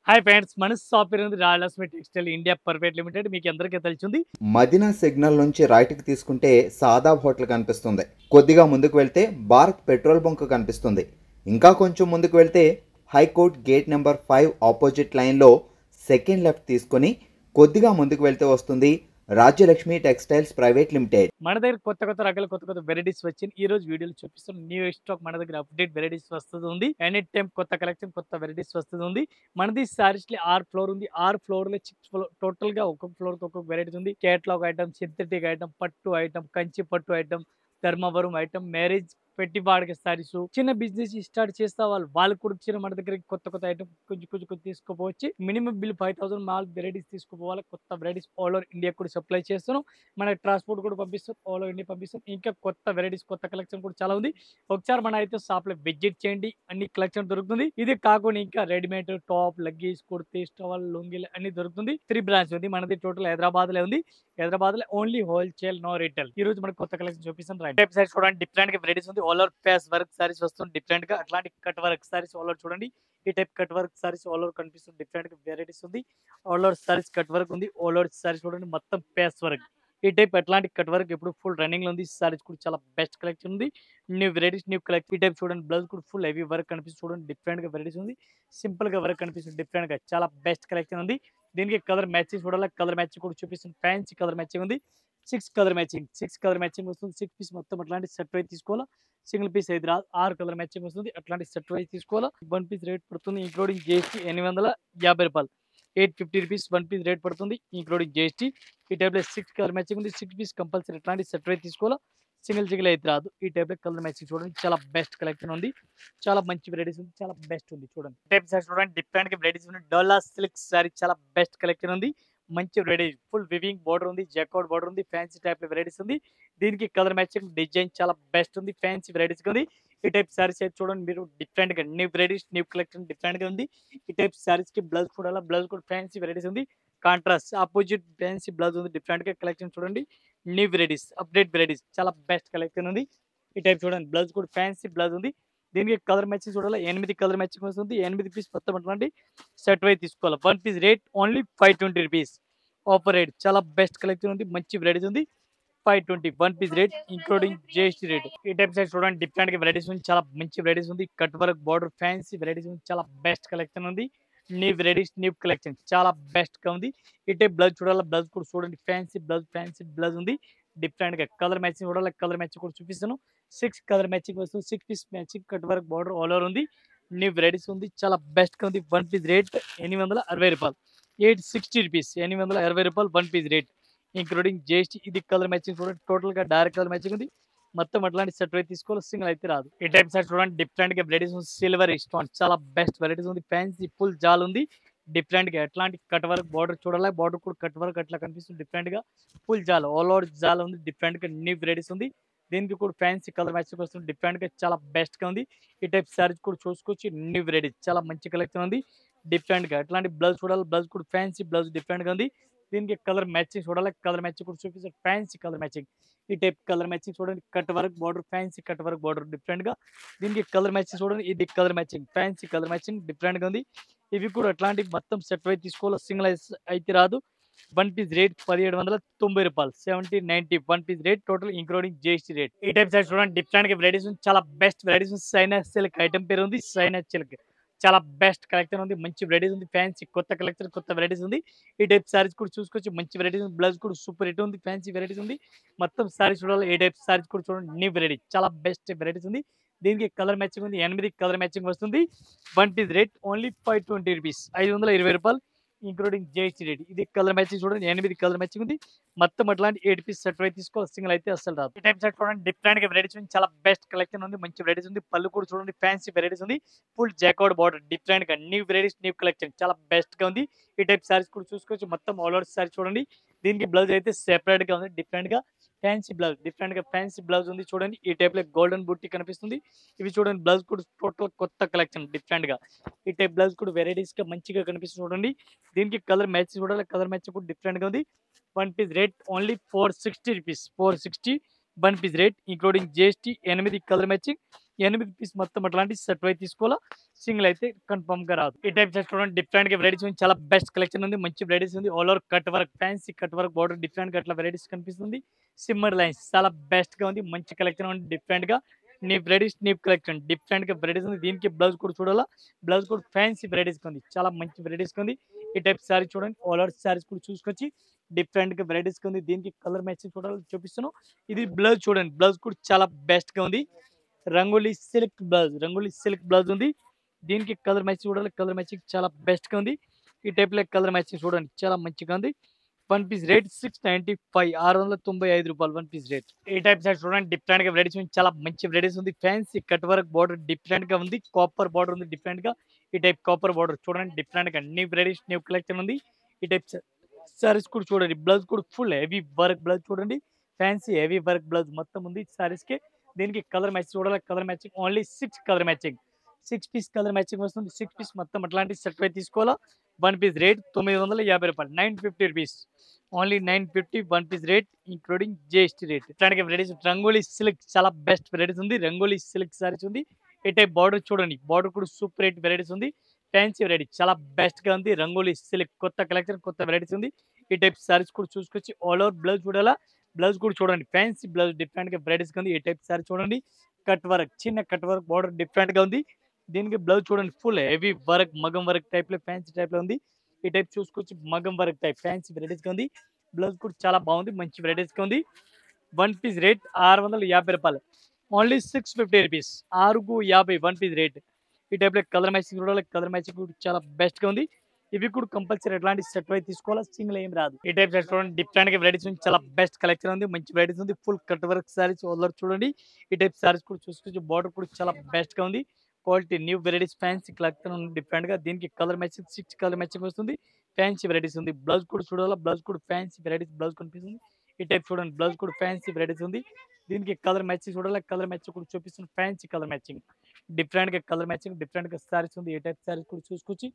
Hi friends, మన shop పేరు ఉంది Rayalaseema textile India private limited. మీకు అందరికీ తెలిసింది. మదీనా సిగ్నల్ నుంచి రైట్కి తీసుకుంటే సాదాబ్ హోటల్ కనిపిస్తుంది. కొద్దిగా ముందుకు వెళ్తే భారత్ పెట్రోల్ బంక్ కనిపిస్తుంది. ఇంకా కొంచెం ముందుకు వెళ్తే హైకోర్ట్ గేట్ నెంబర్ 5 ఆపోజిట్ లైన్లో సెకండ్ లెఫ్ట్ తీసుకొని కొద్దిగా ముందుకు వెళ్తే వస్తుంది రాజ్యలక్ష్మి టెక్స్టైల్స్ ప్రైవేట్ లిమిటెడ్. మన దగ్గర కొత్త రకాల కొత్త వెరైటీస్ వచ్చింది. ఈ రోజు వీడియోలో చూపిస్తున్న న్యూ స్టాక్ మన దగ్గర అప్డేట్ వెరైటీస్ వస్తుంది ఉంది. ఎనీ టైం కొత్త కలెక్షన్ కొత్త వెరైటీస్ వస్తుంది ఉంది. మనది సారీస్ లో 6 ఫ్లోర్ ఉంది. 6 ఫ్లోర్ లో 6 ఫ్లోర్ టోటల్ గా ఒక్కొక్క ఫ్లోర్ కి ఒక్కొక్క వెరైటీ ఉంది. కేటలాగ్ ఐటమ్, సింథటిక్ ఐటమ్, పట్టు ఐటమ్, కంచి పట్టు ఐటమ్, ధర్మవరం ఐటమ్, మ్యారేజ్ పెట్టి వాడికి సారీస్, చిన్న బిజినెస్ స్టార్ట్ చేస్తా వాళ్ళకి కూడా చిన్న మన దగ్గర కొత్త ఐటమ్ కొంచెం తీసుకోపోవచ్చు. మినిమం బిల్ 5000 మాల్ వెరైటీస్ తీసుకోపోవాలి. కొత్త వెరైటీస్ ఆల్ ఓవర్ ఇండియా కూడా సప్లై చేస్తున్నాం. మన ట్రాన్స్పోర్ట్ కూడా పంపిస్తాం, ఆల్ ఓవర్ ఇండియా పంపిస్తాం. ఇంకా కొత్త వెరైటీస్ కొత్త కలెక్షన్ కూడా చాలా ఉంది. ఒకసారి మన అయితే షాప్ లో విజిట్ చేయండి, అన్ని కలెక్షన్ దొరుకుతుంది. ఇది కాకుండా ఇంకా రెడీమేడ్ టాప్, లగ్గేజ్, కుర్తీ, స్టవల్, లొంగిల్ అన్ని దొరుకుతుంది. 3 బ్రాంచ్ ఉంది మనది. టోటల్ హైదరాబాద్ లో ఉంది. హైదరాబాద్ లో ఓన్లీ హోల్సేల్, నో రిటైల్. ఈ రోజు మనకు కొత్త కలెక్షన్ చూపిస్తాం. రైట్ సైడ్ చూడండి, డిఫరెంట్ గా వెరైటీస్ ఉంది. ఆల్ ఓవర్ ప్యాస్ వర్క్ సారీస్ వస్తుంది డిఫరెంట్ గా. అట్లాంటి cut work saris all over చూడండి. ఈ type cut work saris all over కనిపిస్తుంది. డిఫరెంట్ గా వెరైటీస్ ఉంది. All over saris cut work ఉంది. ఆల్ ఓవర్ సారీస్ చూడండి, మొత్తం ప్యాస్ వర్క్. ఈ టైప్ అట్లాంటిక్ కట్ వర్క్ ఇప్పుడు ఫుల్ రన్నింగ్ లో ఉంది. సారీస్ కూడా చాలా బెస్ట్ కలెక్షన్ ఉంది. New varieties, new collection. ఈ టైప్ చూడండి, బ్లౌజ్ కూడా ఫుల్ హెవీ వర్క్ కనిపిస్తుంది. చూడండి, డిఫరెంట్ గా వెరైటీస్ ఉంది. సింపుల్ గా వర్క్ కనిపిస్తుంది. డిఫరెంట్ గా చాలా బెస్ట్ కలెక్షన్ ఉంది. దీనికి కలర్ మ్యాచింగ్ చూడాలి. కలర్ మ్యాచింగ్ కూడా చూపిస్తుంది. ఫ్యాన్సీ కలర్ మ్యాచింగ్ ఉంది. 6 కలర్ మ్యాచింగ్ వస్తుంది. 6 పీస్ మొత్తం అట్లాంటి సెట్ వైజ్ తీసుకోవాలా. సింగిల్ పీస్ అయితే రాదు. 6 కలర్ మ్యాచింగ్ వస్తుంది. అట్లాంటి సెట్ వైజ్ తీసుకోవాలా. 1 పీస్ రేట్ పడుతుంది including GST ₹850. 850 rupees 1 piece rate పడుతుంది ఇంక్లూడింగ్ జిఎస్టీ. ఈ టైప్ లో 6 కలర్ మ్యాచింగ్ ఉంది. 6 పీస్ కంపల్సరీ అట్లాంటి సెట్ వైజ్ తీసుకోవాలా. సింగిల్ అయితే రాదు. ఈ టైప్ లో కలర్ మ్యాచింగ్ చూడండి, చాలా బెస్ట్ కలెక్షన్ ఉంది. చాలా మంచి వెరైటీస్ ఉంది. చాలా బెస్ట్ ఉంది. చూడండి టైప్ సారీ చూడండి, డిఫరెంట్ గా వెరైటీస్ ఉంది. డోలా సిల్క్ సారీ చాలా బెస్ట్ కలెక్షన్ ఉంది. మంచి వెరైటీ, ఫుల్ వివింగ్ బార్డర్ ఉంది, జాకౌట్ బార్డర్ ఉంది. ఫ్యాన్సీ టైప్ లో వెరైటీస్ ఉంది. దీనికి కలర్ మ్యాచింగ్ డిజైన్ చాలా బెస్ట్ ఉంది. ఫ్యాన్సీ వెరైటీస్ ఉంది. ఈ టైప్ సారీస్ అయితే చూడండి మీరు, డిఫరెంట్ గా new varieties, new collection different గా ఉంది. ఈ టైప్ సారీస్ కి బ్లౌజ్ కూడా బ్లౌజ్ కూడా ఫ్యాన్సీ వెరైటీస్ ఉంది. కాంట్రాస్ట్ ఆపోజిట్ ఫ్యాన్సీ బ్లౌజ్ ఉంది. డిఫరెంట్ గా కలెక్షన్ చూడండి. న్యూ వెరైటీస్, అప్డేట్ వెరైటీస్, చాలా బెస్ట్ కలెక్షన్ ఉంది. ఈ టైప్ చూడండి, బ్లౌజ్ కూడా ఫ్యాన్సీ బ్లౌజ్ ఉంది. దీనికి కలర్ మ్యాచింగ్ చూడాలి. 8 కలర్ మ్యాచింగ్ వస్తుంది. 8 పీస్ మొత్తం అట్లాంటి సెట్ వైజ్ తీసుకోవాలి. 1 piece rate only 520 rupees. Offer rate చాలా బెస్ట్ కలెక్షన్ ఉంది. మంచి వెరైటీస్ ఉంది. 520 1 piece rate including GST rate. ఈ టైప్ సైడ్ చూడండి, డిఫరెంట్ గా వెరైటీస్ ఉంది. చాలా మంచి వెరైటీస్ ఉంది. Cut work border fancy varieties ఉంది. చాలా బెస్ట్ కలెక్షన్ ఉంది. న్యూ వెరైటీస్, న్యూ కలెక్షన్ చాలా బెస్ట్ గా ఉంది. ఈ టైప్ బ్లౌజ్ చూడాలి. బ్లౌజ్ కూడా చూడండి, ఫ్యాన్సీ బ్లౌజ్ ఉంది. డిఫరెంట్ గా కలర్ మ్యాచింగ్ చూడాలి. కలర్ మ్యాచింగ్ కూడా చూపిస్తాను. 6 కలర్ మ్యాచింగ్ వస్తుంది. 6 piece matching cut work border all over ఉంది. న్యూ వెరైటీస్ ఉంది. చాలా బెస్ట్ గా ఉంది. 1 piece rate ₹860. 860 rupees. ₹860 1 piece rate including GST. ఇది కలర్ మ్యాచింగ్ చూడండి, టోటల్ గా డైరెక్ట్ కలర్ మ్యాచింగ్ ఉంది. మొత్తం అట్లాంటి సెట్ అయితే తీసుకోవాలి. సింగిల్ అయితే రాదు. ఈ టైప్ సెట్ చూడండి, డిఫరెంట్ గా వెరైటీస్ ఉంది. సిల్వర్ స్టోన్ చాలా బెస్ట్ వెరైటీస్ ఉంది. ఫ్యాన్సీ ఫుల్ జాల్ ఉంది. డిఫరెంట్ గా ఎట్లాంటి కట్ వర్క్ బార్డర్ చూడాలి. బార్డర్ కూడా కట్ వర్క్ అట్లా కనిపిస్తుంది. డిఫరెంట్ గా ఫుల్ జాల్, ఆల్ ఓవర్ జాల్ ఉంది. డిఫరెంట్ గా న్యూ వెరైటీస్ ఉంది. దీనికి కూడా ఫ్యాన్సీ కలర్ మ్యాచింగ్ వస్తుంది. డిఫరెంట్ గా చాలా బెస్ట్ గా ఉంది. ఈ టైప్ సారీస్ కూడా చూసుకోవచ్చు. న్యూ వెరైటీస్ చాలా మంచి కలెక్షన్ ఉంది. డిఫరెంట్ గా అట్లాంటి బ్లౌజ్ చూడాలి. బ్లౌజ్ కూడా ఫ్యాన్సీ బ్లౌజ్ డిఫరెంట్ గా ఉంది. దీనికి కలర్ మ్యాచింగ్ చూడాలి. కలర్ మ్యాచింగ్ కూడా చూపిస్తారు. Fancy colour matching. ఈ టైప్ కలర్ మ్యాచింగ్ చూడండి, cut work border, fancy cut work border different గా. దీనికి కలర్ మ్యాచింగ్ చూడండి. ఇది colour matching, fancy colour matching different గా ఉంది. ఇవి కూడా అట్లాంటి మొత్తం సెట్ వైజ్ తీసుకోవాలి. సింగిల్ అయితే రాదు. 1 piece rate ₹1790. 1790 1 piece rate total including GST rate. ఈ టైప్ సైడ్ చూడండి, డిఫరెంట్ గా వెరైటీస్ ఉంది. చాలా బెస్ట్ వెరైటీస్ ఉంది. సైనా సిల్క్ ఐటమ్ పేరు ఉంది. సైనా సిల్క్ చాలా బెస్ట్ కలెక్షన్ ఉంది. మంచి వెరైటీస్ ఉంది. ఫ్యాన్సీ కొత్త కలెక్షన్, కొత్త వెరైటీస్ ఉంది. ఈ టైప్ సారీస్ కూడా చూసుకోవచ్చు. మంచి వెరైటీస్ ఉంది. బ్లౌజ్ కూడా సూపర్ హిట్ ఉంది. ఫ్యాన్సీ వెరైటీస్ ఉంది. మొత్తం సారీస్ చూడాలి. ఏ టైప్ సారీస్ కూడా చూడండి. న్యూ వెరైటీ చాలా బెస్ట్ వెరైటీస్ ఉంది. దీనికి కలర్ మ్యాచింగ్ ఉంది. 8 కలర్ మ్యాచింగ్ వస్తుంది. 1 piece rate only 520 rupees. ₹520 including GST rate. ఇది కలర్ మ్యాచింగ్ చూడండి. 8 కలర్ మ్యాచింగ్ ఉంది. మొత్తం అట్లాంటి 8 పీస్ సెట్ వైజ్ తీసుకోవాలి. సింగిల్ అయితే అసలు రాదు. ఈ టైప్ సెట్ చూడండి, డిఫరెంట్ గా వెరైటీస్ ఉంది. చాలా బెస్ట్ కలెక్షన్ ఉంది. మంచి వెరైటీస్ ఉంది. పళ్ళు కూడా చూడండి, ఫ్యాన్సీ వెరైటీస్ ఉంది. ఫుల్ జాకౌట్ బార్డర్ డిఫరెంట్ గా న్యూ వెరైటీస్, న్యూ కలెక్షన్ చాలా బెస్ట్ గా ఉంది. ఈ టైప్ సారీస్ కూడా చూసుకోవచ్చు. మొత్తం ఆల్ ఓవర్ సారీ చూడండి. దీనికి బ్లౌజ్ అయితే సెపరేట్ గా ఉంది. డిఫరెంట్ గా ఫ్యాన్సీ బ్లౌజ్, డిఫరెంట్ గా ఫ్యాన్సీ బ్లౌజ్ ఉంది. చూడండి, ఈ టైప్ లో గోల్డెన్ బుట్టి కనిపిస్తుంది. ఇవి చూడండి, బ్లౌజ్ కూడా టోటల్ కొత్త కలెక్షన్ డిఫరెంట్ గా. ఈ టైప్ బ్లౌజ్ కూడా వెరైటీస్ గా మంచిగా కనిపిస్తుంది. చూడండి, దీనికి కలర్ మ్యాచ్ చూడాలి. కలర్ మ్యాచ్ కూడా డిఫరెంట్ గా ఉంది. 1 piece rate only 460 rupees. 460 one piece rate including GST 8 colour matching 8 piece మొత్తం అట్లాంటి సెట్ అయితే తీసుకోవాలా సింగిల్ అయితే కన్ఫర్మ్ గా రాదు. ఈ టైప్ సెట్ చూడండి డిఫరెంట్ గా వెరైటీస్ ఉంది, చాలా బెస్ట్ కలెక్షన్ ఉంది, మంచి వెరైటీస్ ఉంది. All over cut work fancy cut work border different గా అట్లా వెరైటీస్ కనిపిస్తుంది. సిమ్మర్ లైన్స్ చాలా బెస్ట్ గా ఉంది, మంచి కలెక్షన్ ఉంది. డిఫరెంట్ గా నీ వెరైటీస్ నీ కలెక్షన్ డిఫరెంట్ గా వెరైటీస్ ఉంది. దీనికి బ్లౌజ్ కూడా చూడాలా, బ్లౌజ్ కూడా ఫ్యాన్సీ వెరైటీస్ ఉంది, చాలా మంచి వెరైటీస్ ఉంది. ఈ టైప్ సారీ చూడండి, ఆల్ ఓవర్ సారీస్ కూడా చూసుకొచ్చి డిఫరెంట్ గా వెరైటీస్ ఉంది. దీనికి కలర్ మ్యాచింగ్ చూడాలి చూపిస్తున్నాను. ఇది బ్లౌజ్ చూడండి, బ్లౌజ్ కూడా చాలా బెస్ట్ గా ఉంది. Rangoli silk blouse, rangoli silk blouse ఉంది. దీనికి కలర్ మ్యాచింగ్ చూడాలి, కలర్ మ్యాచింగ్ చాలా బెస్ట్ గా ఉంది. ఈ టైప్ లో కలర్ మ్యాచింగ్ చూడండి చాలా మంచిగా ఉంది. వన్ పీస్ రేట్ 695, 695 రూపాయలు వన్ పీస్ రేట్. ఈ టైప్ సైడ్ చూడండి డిఫరెంట్ గా వెరైటీస్ ఉంది, చాలా మంచి వెరైటీస్ ఉంది. Fancy cut work border different గా ఉంది, కాపర్ బార్డర్ ఉంది డిఫరెంట్ గా. ఈ టైప్ కాపర్ బార్డర్ చూడండి డిఫరెంట్ గా న్యూ వెరైటీస్ న్యూ కలెక్షన్ ఉంది. ఈ టైప్ సారీస్ కూడా చూడండి, బ్లౌజ్ కూడా ఫుల్ హెవీ వర్క్ బ్లౌజ్ చూడండి, ఫ్యాన్సీ హెవీ వర్క్ బ్లౌజ్ మొత్తం ఉంది సారీస్ కి. దీనికి కలర్ మ్యాచింగ్ చూడాలి, colour matching only 6 colour matching, 6 piece colour matching వస్తుంది. 6 పీస్ మొత్తం అట్లాంటి సెట్ అయితే తీసుకోవాలా. వన్ పీస్ రేట్ 950 రూపాయలు, 950 rupees only 950 one piece rate including GST rate. ఇట్లాంటి వెరైటీస్ రంగోలీ సిల్క్ చాలా బెస్ట్ వెరైటీస్ ఉంది, రంగోలీ సిల్క్ సారీస్ ఉంది. ఈ టైప్ బార్డర్ చూడండి, బార్డర్ కూడా సూపర్ రేట్ వెరైటీస్ ఉంది, ఫ్యాన్సీ వెరైటీ చాలా బెస్ట్ గా ఉంది. రంగోలీ సిల్క్ కొత్త కలెక్షన్ కొత్త వెరైటీస్ ఉంది. ఈ టైప్ సారీస్ కూడా చూసుకొచ్చి ఆల్ ఓవర్ బ్లౌజ్ చూడాలా, బ్లౌజ్ కూడా చూడండి ఫ్యాన్సీ బ్లౌజ్ డిఫరెంట్ గా వెరైటీస్ ఉంది. ఈ టైప్ సారీ చూడండి, కట్ వర్క్ చిన్న కట్ వర్క్ బార్డర్ డిఫరెంట్ గా ఉంది. దీనికి బ్లౌజ్ చూడండి full heavy work maggam work type లో ఫ్యాన్సీ టైప్ లో ఉంది. ఈ టైప్ చూసుకొచ్చి maggam work type fancy varieties గా ఉంది. బ్లౌజ్ కూడా చాలా బాగుంది, మంచి వెరైటీస్ గా ఉంది. వన్ పీస్ రేట్ 650 రూపాయలు, only 650 rupees, 650 one piece rate. ఈ టైప్ లో కలర్ మ్యాచింగ్ చూడాలి, కలర్ మ్యాచింగ్ కూడా చాలా బెస్ట్ గా ఉంది. ఇవి కూడా కంపల్సరీ ఎట్లాంటి సెట్ అయితే తీసుకోవాలా, సింగిల్ ఏం రాదు. ఈ టైప్ సెట్ చూడండి డిఫరెంట్ గా వెరైటీస్ ఉంది, చాలా బెస్ట్ కలెక్షన్ ఉంది, మంచి వెరైటీస్ ఉంది. Full cut work saris already చూడండి. ఈ టైప్ సారీస్ కూడా చూసుకోవచ్చు, బార్డర్ కూడా చాలా బెస్ట్ గా ఉంది. Quality new varieties fancy collection ఉంది డిఫరెంట్ గా. దీనికి కలర్ మ్యాచింగ్ 6 కలర్ మ్యాచింగ్ వస్తుంది, ఫ్యాన్సీ వెరైటీస్ ఉంది. బ్లౌజ్ కూడా చూడాలా, బ్లౌజ్ కూడా ఫ్యాన్సీ వెరైటీస్ బ్లౌజ్ కనిపిస్తుంది. ఈ టైప్ చూడండి, బ్లౌజ్ కూడా ఫ్యాన్సీ వెరైటీస్ ఉంది. దీనికి కలర్ మ్యాచింగ్ చూడాలి, కలర్ మ్యాచింగ్ కూడా చూపిస్తుంది, ఫ్యాన్సీ కలర్ మ్యాచింగ్ డిఫరెంట్ గా కలర్ మ్యాచింగ్ డిఫరెంట్ గా సారీస్ ఉంది. ఈ టైప్ సారీస్ కూడా చూసుకొచ్చి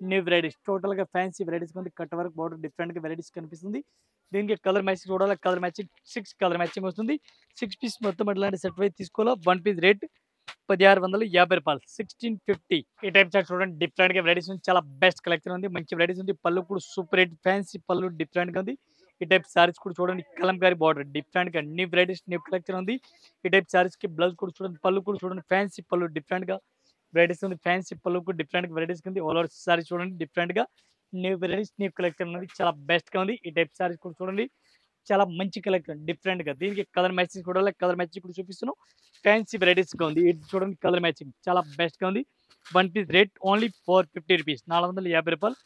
న్యూ వెరైటీస్ టోటల్ గా ఫ్యాన్సీ వెరైటీస్ ఉంది. కట్ వర్క్ బార్డర్ డిఫరెంట్ గా వెరైటీస్ కనిపిస్తుంది. దీనికి కలర్ మ్యాచింగ్ చూడాలి, కలర్ మ్యాచింగ్ 6 కలర్ మ్యాచింగ్ వస్తుంది. 6 పీస్ మొత్తం అట్లాంటి సెట్ అయితే తీసుకోవాలా. వన్ పీస్ రేట్ 1650 రూపాయలు, 1650. ఈ టైప్ చార్ట్ చూడండి డిఫరెంట్ గా వెరైటీస్ ఉంది, చాలా బెస్ట్ కలెక్షన్ ఉంది, మంచి వెరైటీస్ ఉంది. పళ్ళు కూడా సూపర్ రేట్ ఫ్యాన్సీ పళ్ళు డిఫరెంట్ గా ఉంది. ఈ టైప్ సారీస్ కూడా చూడండి, కలంకారీ బార్డర్ డిఫరెంట్ గా న్యూ వెరైటీస్ న్యూ కలెక్షన్ ఉంది. ఈ టైప్ సారీస్ కి బ్లౌజ్ కూడా చూడండి, పళ్ళు కూడా చూడండి, ఫ్యాన్సీ పళ్ళు డిఫరెంట్ గా వెరైటీస్ ఉంది. ఫ్యాన్సీ పళ్ళు కూడా డిఫరెంట్ వెరైటీస్ ఉంది. ఆల్ ఓవర్ సారీ చూడండి డిఫరెంట్ గా న్యూ వెరైటీస్ న్యూ కలెక్షన్ ఉంది, చాలా బెస్ట్ గా ఉంది. ఈ టైప్ సారీస్ కూడా చూడండి, చాలా మంచి కలెక్షన్ డిఫరెంట్ గా. దీనికి కలర్ మ్యాచింగ్ చూడాలి, కలర్ మ్యాచింగ్ కూడా చూపిస్తున్నాను, ఫ్యాన్సీ వెరైటీస్ గా ఉంది. ఇది చూడండి కలర్ మ్యాచింగ్ చాలా బెస్ట్ గా ఉంది. One piece rate only 450 rupees, 450 రూపాయలు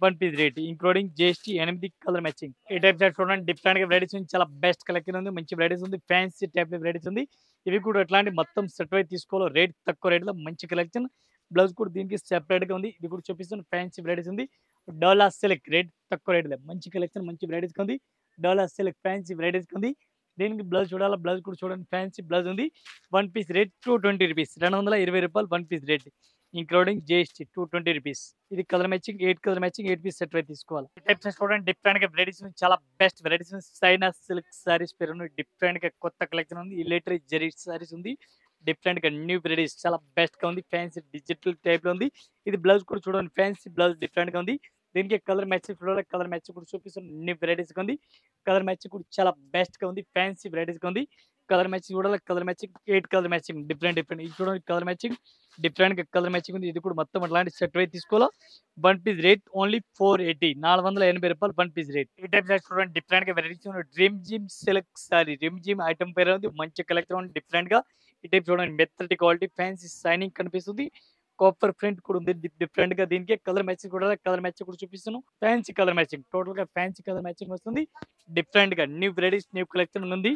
one piece rate including GST 8 colour matching. ఈ టైప్ షర్ట్ చూడండి డిఫరెంట్ గా వెరైటీస్ ఉంది, చాలా బెస్ట్ కలెక్షన్ ఉంది, మంచి వెరైటీస్ ఉంది, ఫ్యాన్సీ టైప్ వెరైటీస్ ఉంది. ఇవి కూడా ఎట్లాంటి మొత్తం సెట్ వైజ్ తీసుకోవాలి, రేట్ తక్కువ రేట్ లో మంచి కలెక్షన్. బ్లౌజ్ కూడా దీనికి సెపరేట్ గా ఉంది, ఇది కూడా చూపిస్తాను, ఫ్యాన్సీ వెరైటీస్ ఉంది. డోలా సిల్క్ రేట్ తక్కువ రేట్ లో మంచి కలెక్షన్ మంచి వెరైటీస్ ఉంది. డోలా సిల్క్ ఫ్యాన్సీ వెరైటీస్ ఉంది. దీనికి బ్లౌజ్ చూడాలా, బ్లౌజ్ కూడా చూడండి ఫ్యాన్సీ బ్లౌజ్ ఉంది. వన్ పీస్ రేట్ 220 రూపీస్, 220 రూపాయలు one piece rate including GST 220 rupees. ఇది colour matching 8 colour matching 8 piece set అయితే తీసుకోవాలి. టైప్స్ చూడండి డిఫరెంట్ గా వెరైటీస్ చాలా బెస్ట్ వెరైటీస్. సైనా సిల్క్ సారీస్ పేరు డిఫరెంట్ గా కొత్త కలెక్షన్ ఉంది. ఇలేటరీ జరీ సారీస్ ఉంది, డిఫరెంట్ గా న్యూ వెరైటీస్ చాలా బెస్ట్ గా ఉంది. ఫ్యాన్సీ డిజిటల్ టైప్ లో ఉంది. ఇది బ్లౌజ్ కూడా చూడండి ఫ్యాన్సీ బ్లౌజ్ డిఫరెంట్ గా ఉంది. దీనికి కలర్ మ్యాచింగ్ చూడాలి, కలర్ మ్యాచింగ్ కూడా చూపిస్తుంది, న్యూ వెరైటీస్ గా ఉంది. కలర్ మ్యాచింగ్ కూడా చాలా బెస్ట్ గా ఉంది, ఫ్యాన్సీ వెరైటీస్ గా ఉంది. కలర్ మ్యాచింగ్ చూడాలి, colour matching 8 colour matching different different. ఇది చూడండి కలర్ మ్యాచింగ్ డిఫరెంట్ గా కలర్ మ్యాచింగ్ ఉంది. ఇది కూడా మొత్తం అట్లాంటి సెట్ అయితే తీసుకోవాలో. వన్ పీస్ రేట్ ఓన్లీ 480, 480 రూపాయలు వన్ పీస్ రేట్. ఈ టైప్ చూడండి డిఫరెంట్ గా వెరైటీస్ ఉన్నాయి. Dream gym silk sorry, dream gym item పేరు ఉంది, మంచి కలెక్షన్ ఉంది డిఫరెంట్ గా. ఈ టైప్ చూడండి మెత్తటి క్వాలిటీ ఫ్యాన్సీ షైనింగ్ కనిపిస్తుంది. కాపర్ ప్రింట్ కూడా ఉంది డిఫరెంట్ గా. దీనికి కలర్ మ్యాచింగ్ కూడా కలర్ మ్యాచింగ్ కూడా చూపిస్తాను, ఫ్యాన్సీ కలర్ మ్యాచింగ్ టోటల్ గా ఫ్యాన్సీ కలర్ మ్యాచింగ్ వస్తుంది. డిఫరెంట్ గా న్యూ వెరైటీస్ న్యూ కలెక్షన్ ఉంది.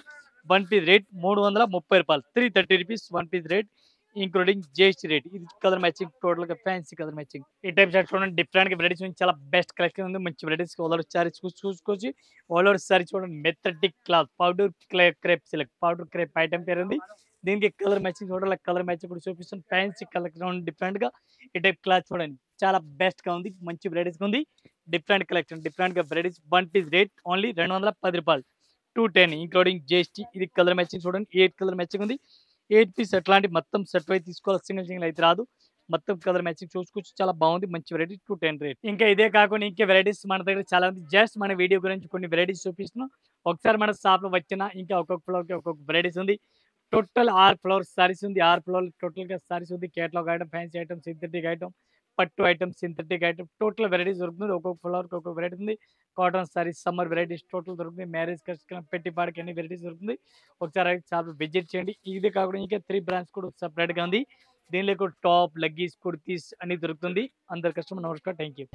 వన్ పీస్ రేట్ 330 రూపాయలు, 330 rupees one piece rate including GST rate. ఇది కలర్ మ్యాచింగ్ టోటల్ గా ఫ్యాన్సీ కలర్ మ్యాచింగ్. ఈ టైప్ షర్ట్ చూడండి డిఫరెంట్ గా వెరైటీస్ చాలా బెస్ట్ కలెక్షన్ ఉంది, మంచి వెరైటీస్. ఆల్ ఓవర్ సారీస్ చూసుకోవచ్చు, ఆల్ ఓవర్ సారీ చూడండి మెథడిక్ cloth powder crepe silk powder crepe item పేరు ఉంది. దీనికి కలర్ మ్యాచింగ్ చూడాలి, కలర్ మ్యాచింగ్ కూడా చూపిస్తాను, ఫ్యాన్సీ కలెక్షన్ డిఫరెంట్ గా. ఈ టైప్ క్లాత్ చూడండి చాలా బెస్ట్ గా ఉంది, మంచి వెరైటీస్ ఉంది, డిఫరెంట్ కలెక్షన్ డిఫరెంట్ గా varieties. One piece rate only 210 రూపాయలు, 210 ఇంక్లూడింగ్ జిఎస్టీ. ఇది కలర్ మ్యాచింగ్ చూడండి 8 కలర్ మ్యాచింగ్ ఉంది. 8 పీస్ అట్లాంటి మొత్తం సెట్ వైజ్ తీసుకోవాలి, సింగిల్ అయితే రాదు. మొత్తం కలర్ మ్యాచింగ్ చూసుకోవచ్చు, చాలా బాగుంది, మంచి వెరైటీ 210 రేట్. ఇంకా ఇదే కాకుండా ఇంకా వెరైటీస్ మన దగ్గర చాలా ఉంది. జస్ట్ మన వీడియో గురించి కొన్ని వెరైటీస్ చూపిస్తున్నాం. ఒకసారి మన షాప్లో వచ్చిన ఇంకా ఒక్కొక్క ఫ్లోర్కి ఒక్కొక్క వెరైటీస్ ఉంది. టోటల్ 6 ఫ్లోర్ సారీస్ ఉంది. 6 ఫ్లోర్ టోటల్గా సారీస్ ఉంది. Catalogue item, fancy item, synthetic item, పట్టు item, synthetic item, total varieties దొరుకుతుంది. ఒక్కొక్క ఫ్లోర్కి ఒక్కొక్క వెరైటీ ఉంది. Cotton saris, summer varieties total దొరుకుతుంది. మ్యారేజ్ కస్టమర్ పెట్టి పాడికి అన్ని వెరైటీస్ దొరుకుతుంది. ఒకసారి షాప్ విజిట్ చేయండి. ఇది కాకుండా ఇంకా 3 బ్రాండ్స్ కూడా సపరేట్గా ఉంది. దీనిలో టాప్, లగ్గీస్, కుర్తీస్ అన్ని దొరుకుతుంది. అందరు కస్టమర్ నమస్కారం, థ్యాంక్ యూ.